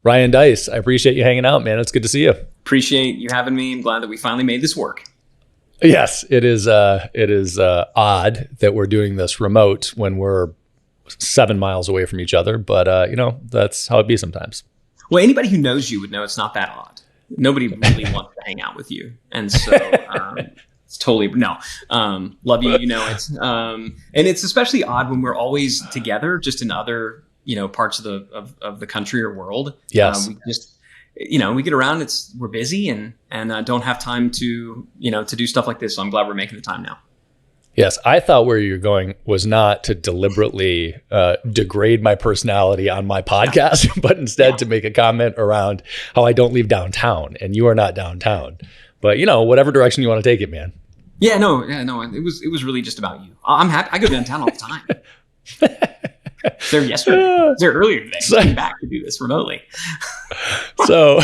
Ryan Deiss, I appreciate you hanging out, man. It's good to see you. Appreciate you having me. I'm glad that we finally made this work. Yes, it is. It is odd that we're doing this remote when we're 7 miles away from each other, but that's how it be sometimes. Well, anybody who knows you would know it's not that odd. Nobody really wants to hang out with you, and so it's totally love you. And it's especially odd when we're always together, just in other parts of the country or world. Yes, we just. We get around, we're busy and don't have time to do stuff like this. So I'm glad we're making the time now. Yes. I thought where you're going was not to deliberately degrade my personality on my podcast, but instead to make a comment around how I don't leave downtown and you are not downtown, but whatever direction you want to take it, man. No. It was really just about you. I'm happy. I go downtown all the time. There yesterday. Was there earlier today? I came back to do this remotely. So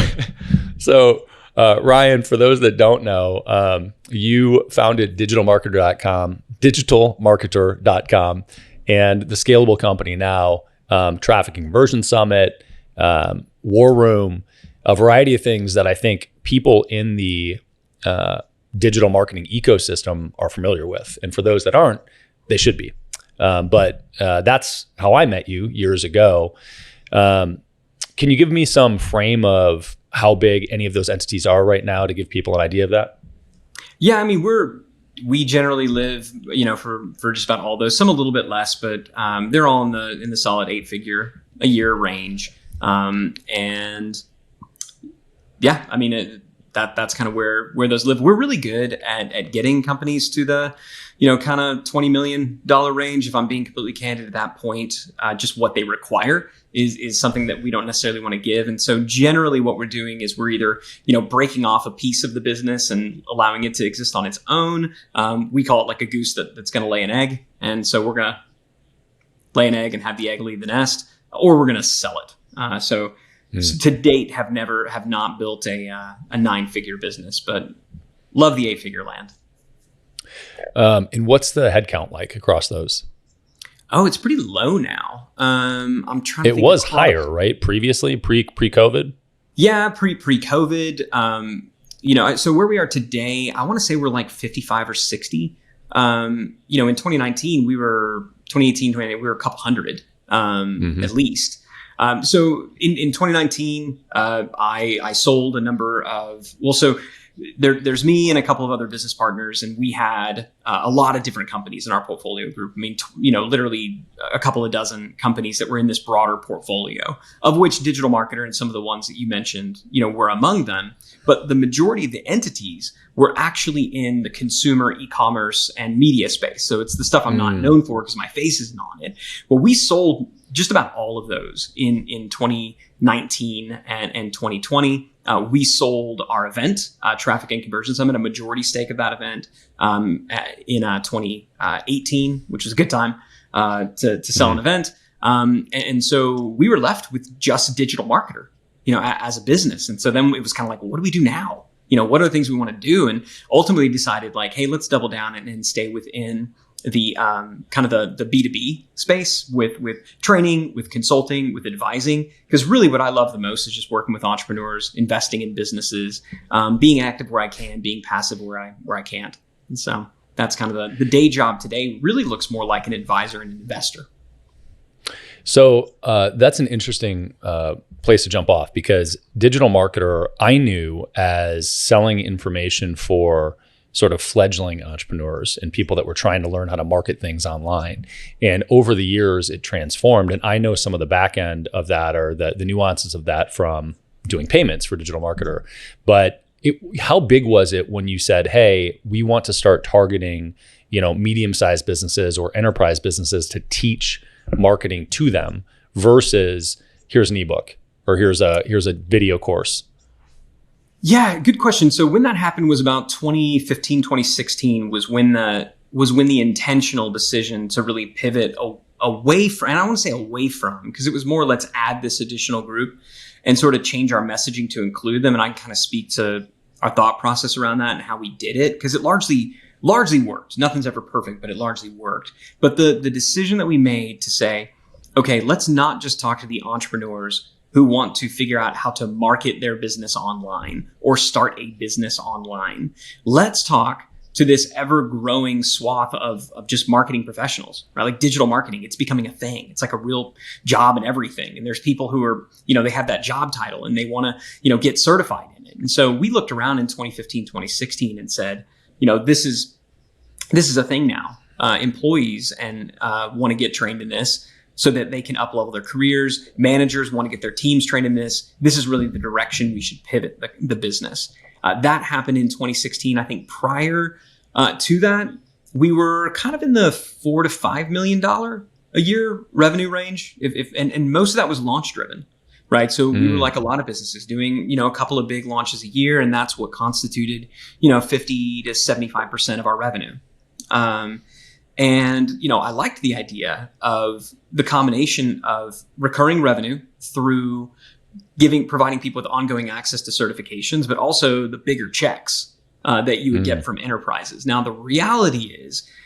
Ryan, for those that don't know, you founded digitalmarketer.com and the Scalable company now, Traffic and Conversion Summit, War Room, a variety of things that I think people in the digital marketing ecosystem are familiar with. And for those that aren't, they should be. But that's how I met you years ago. Can you give me some frame of how big any of those entities are right now to give people an idea of that? Yeah, I mean, we generally live, for just about all those, some a little bit less, but they're all in the solid 8-figure a year range. And yeah, I mean, that's kind of where those live. We're really good at getting companies to the, kind of $20 million range. If I'm being completely candid at that point, just what they require is something that we don't necessarily want to give. And so generally what we're doing is we're either, breaking off a piece of the business and allowing it to exist on its own. We call it like a goose that's going to lay an egg. And so we're going to lay an egg and have the egg leave the nest, or we're going to sell it. So to date have not built a 9-figure business, but love the 8-figure land. And what's the headcount like across those? Oh, it's pretty low now. I'm trying to think. It was higher, right? Previously, pre-COVID? Yeah, pre-COVID. So where we are today, I want to say we're like 55 or 60. In 2018, we were a couple hundred, at least. So in 2019, I sold a number of, there's me and a couple of other business partners, and we had a lot of different companies in our portfolio group. I mean, literally a couple of dozen companies that were in this broader portfolio, of which Digital Marketer and some of the ones that you mentioned, were among them. But the majority of the entities were actually in the consumer e-commerce and media space. So it's the stuff I'm not known for because my face isn't on it. Well, we sold just about all of those in 2019 and 2020. We sold our event, Traffic and Conversion Summit, a majority stake of that event in 2018, which was a good time to sell an event. And so we were left with just Digital Marketer, as a business. And so then it was kind of like, well, what do we do now? What are the things we want to do? And ultimately decided like, hey, let's double down and stay within the kind of the B2B space with training, with consulting, with advising. Because really what I love the most is just working with entrepreneurs, investing in businesses, being active where I can, being passive where I can't. And so that's kind of the day job today really looks more like an advisor and an investor. So that's an interesting place to jump off, because Digital Marketer I knew as selling information for sort of fledgling entrepreneurs and people that were trying to learn how to market things online. And over the years, it transformed. And I know some of the back end of that, or the nuances of that, from doing payments for Digital Marketer. But how big was it when you said, hey, we want to start targeting, medium-sized businesses or enterprise businesses to teach marketing to them, versus here's an ebook or here's a video course? Yeah, good question. So when that happened was about 2015, 2016 was when the intentional decision to really pivot away from, and I want to say away from, because it was more, let's add this additional group and sort of change our messaging to include them. And I can kind of speak to our thought process around that and how we did it, because it largely worked. Nothing's ever perfect, but it largely worked. But the decision that we made to say, okay, let's not just talk to the entrepreneurs who want to figure out how to market their business online or start a business online. Let's talk to this ever growing swath of just marketing professionals, right? Like digital marketing, it's becoming a thing. It's like a real job and everything. And there's people who are, they have that job title and they want to, get certified in it. And so we looked around in 2015, 2016 and said, this is a thing now. Employees and want to get trained in this so that they can up-level their careers. Managers want to get their teams trained in this. This is really the direction we should pivot the business. That happened in 2016. I think prior to that, we were kind of in the $4 to $5 million a year revenue range. And most of that was launch driven, right? So we were like a lot of businesses doing, a couple of big launches a year, and that's what constituted, 50 to 75% of our revenue. And I liked the idea of the combination of recurring revenue through providing people with ongoing access to certifications, but also the bigger checks that you would get from enterprises. Now, the reality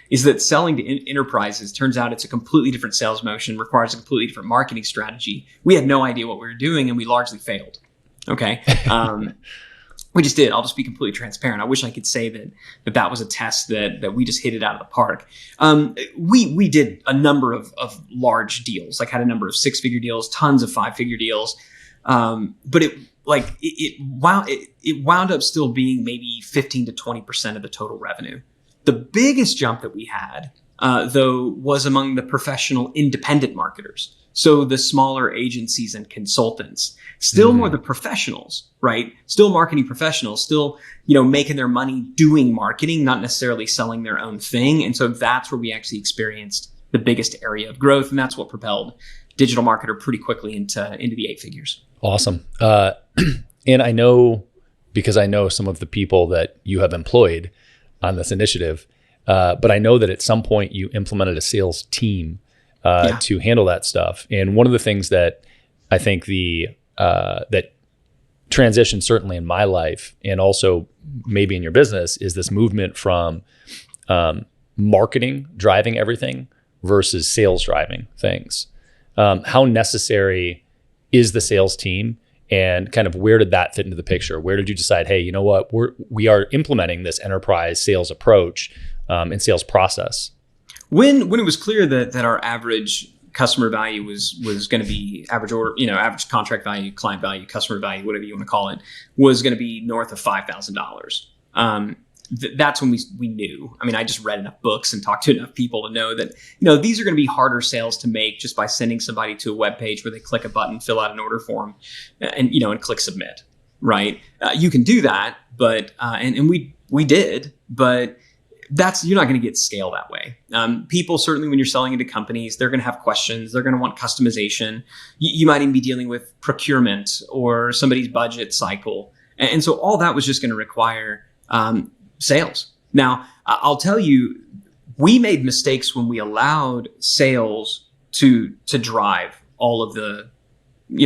is that selling to enterprises, turns out it's a completely different sales motion, requires a completely different marketing strategy. We had no idea what we were doing, and we largely failed. Okay. We just did. I'll just be completely transparent. I wish I could say that was a test that we just hit it out of the park. We did a number of large deals, like had a number of 6-figure deals, tons of 5-figure deals. But it wound up still being maybe 15 to 20% of the total revenue. The biggest jump that we had, though, was among the professional independent marketers. So the smaller agencies and consultants, still more the professionals, right? Still marketing professionals, still, making their money doing marketing, not necessarily selling their own thing. And so that's where we actually experienced the biggest area of growth. And that's what propelled Digital Marketer pretty quickly into the 8 figures. Awesome. And I know, because I know some of the people that you have employed on this initiative, but I know that at some point you implemented a sales team to handle that stuff. And one of the things that I think that transition certainly in my life and also maybe in your business is this movement from marketing driving everything versus sales driving things. How necessary is the sales team, and kind of where did that fit into the picture? Where did you decide, hey, you know what, we are implementing this enterprise sales approach and sales process? When it was clear that our average customer value was going to be average order, average contract value, client value, customer value, whatever you want to call it, was going to be north of $5,000. That's when we knew. I mean, I just read enough books and talked to enough people to know that, these are going to be harder sales to make just by sending somebody to a web page where they click a button, fill out an order form, and click submit, right? You can do that, but, and we did, but you're not going to get scale that way. People, certainly when you're selling into companies, they're going to have questions. They're going to want customization. You might even be dealing with procurement or somebody's budget cycle. And so all that was just going to require sales. Now, I'll tell you, we made mistakes when we allowed sales to drive all of the,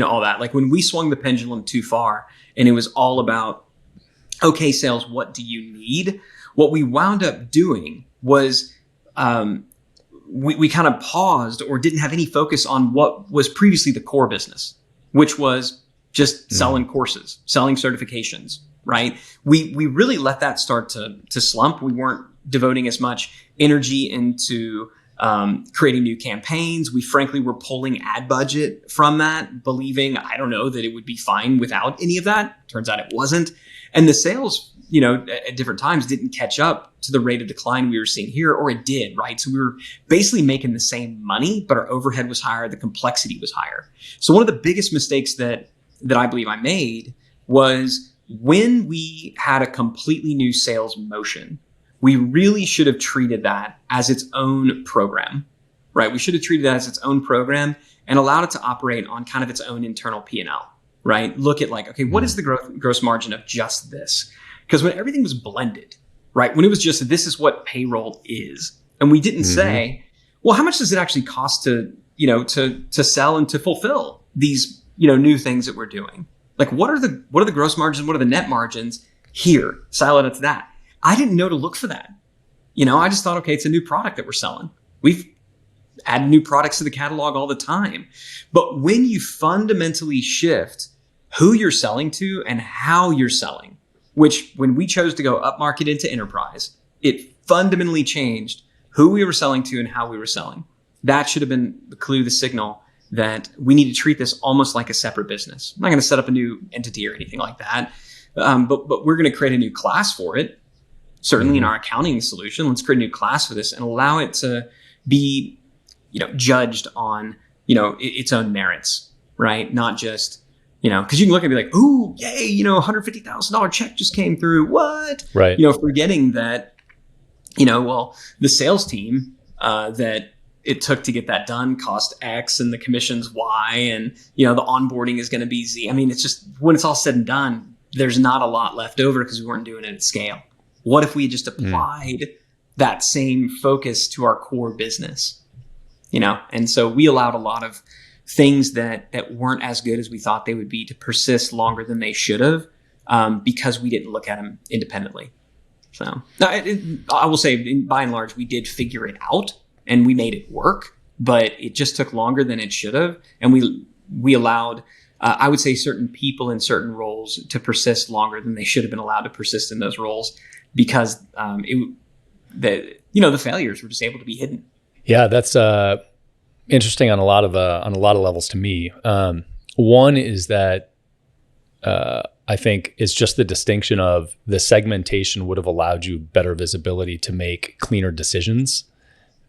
all that. Like when we swung the pendulum too far and it was all about, okay, sales, what do you need? What we wound up doing was we kind of paused or didn't have any focus on what was previously the core business, which was just selling courses, selling certifications, right? We really let that start to slump. We weren't devoting as much energy into creating new campaigns. We frankly were pulling ad budget from that, believing, I don't know, that it would be fine without any of that. Turns out it wasn't. And the sales, at different times didn't catch up to the rate of decline we were seeing here, or it did, right? So we were basically making the same money, but our overhead was higher, the complexity was higher. So one of the biggest mistakes that I believe I made was when we had a completely new sales motion, we really should have treated that as its own program, right? We should have treated that as its own program and allowed it to operate on kind of its own internal P&L, right? Look at okay, what is the gross margin of just this? Because when everything was blended, right? When it was just, this is what payroll is. And we didn't say, well, how much does it actually cost to sell and to fulfill these, new things that we're doing? Like, what are the gross margins? What are the net margins here? Siloed it to that. I didn't know to look for that. I just thought, okay, it's a new product that we're selling. add new products to the catalog all the time. But when you fundamentally shift who you're selling to and how you're selling, which when we chose to go upmarket into enterprise, it fundamentally changed who we were selling to and how we were selling. That should have been the clue, the signal that we need to treat this almost like a separate business. I'm not going to set up a new entity or anything like that, but we're going to create a new class for it. Certainly in our accounting solution, let's create a new class for this and allow it to be, judged on, its own merits, right? Not just, because you can look and be like, ooh, yay, $150,000 check just came through. What? Right. Forgetting that, well, the sales team that it took to get that done cost X and the commission's Y, and, the onboarding is going to be Z. I mean, it's just, when it's all said and done, there's not a lot left over because we weren't doing it at scale. What if we just applied that same focus to our core business? And so we allowed a lot of things that weren't as good as we thought they would be to persist longer than they should have, because we didn't look at them independently. So I will say, by and large, we did figure it out and we made it work, but it just took longer than it should have. And we allowed, I would say, certain people in certain roles to persist longer than they should have been allowed to persist in those roles, because the failures were just able to be hidden. Yeah, that's interesting on a lot of levels to me. One is that I think it's just the distinction of the segmentation would have allowed you better visibility to make cleaner decisions.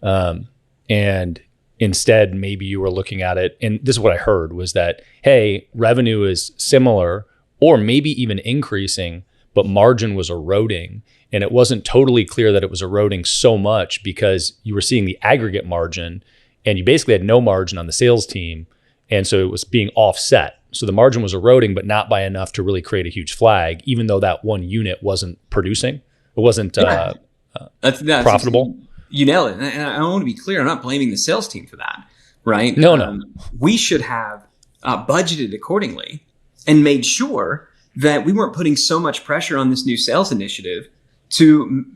And instead, maybe you were looking at it, and this is what I heard, was that, hey, revenue is similar or maybe even increasing, but margin was eroding. And it wasn't totally clear that it was eroding so much because you were seeing the aggregate margin and you basically had no margin on the sales team. And so it was being offset. So the margin was eroding, but not by enough to really create a huge flag, even though that one unit wasn't producing. It wasn't that's profitable. You nail it. And I want to be clear, I'm not blaming the sales team for that, right? No. We should have budgeted accordingly and made sure that we weren't putting so much pressure on this new sales initiative to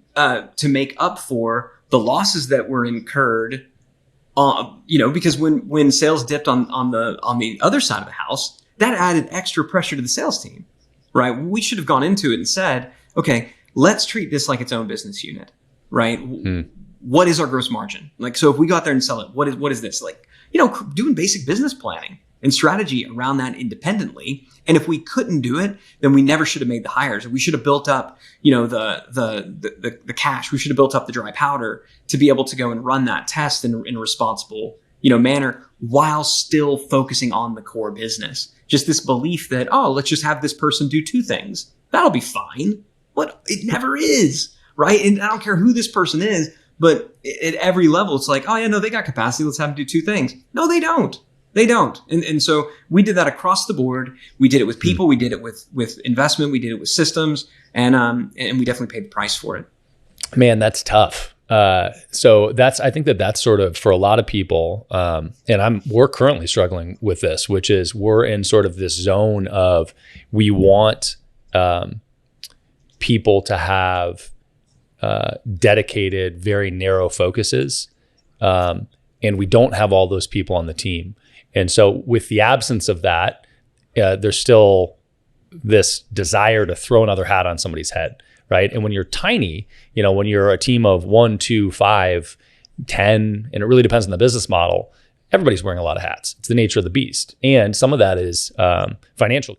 make up for the losses that were incurred, because when sales dipped on the other side of the house, that added extra pressure to the sales team, right? We should have gone into it and said, okay, let's treat this like its own business unit, right? What is our gross margin? Like, so if we go out there and sell it, what is this? Like, doing basic business planning and strategy around that independently. And if we couldn't do it, then we never should have made the hires. We should have built up, the cash. We should have built up the dry powder to be able to go and run that test in a responsible, manner, while still focusing on the core business. Just this belief that, let's just have this person do two things. That'll be fine. What? It never is, right? And I don't care who this person is, but at every level, it's like, they got capacity. Let's have them do two things. No, they don't. They don't. And so we did that across the board. We did it with people. We did it with investment. We did it with systems. And we definitely paid the price for it. Man, that's tough. So I think that's sort of for a lot of people. And we're currently struggling with this, which is we're in sort of this zone of, we want people to have dedicated, very narrow focuses. And we don't have all those people on the team. And so with the absence of that, there's still this desire to throw another hat on somebody's head, right? And when you're tiny, when you're a team of 1, 2, 5, 10, and it really depends on the business model, everybody's wearing a lot of hats. It's the nature of the beast. And some of that is financial.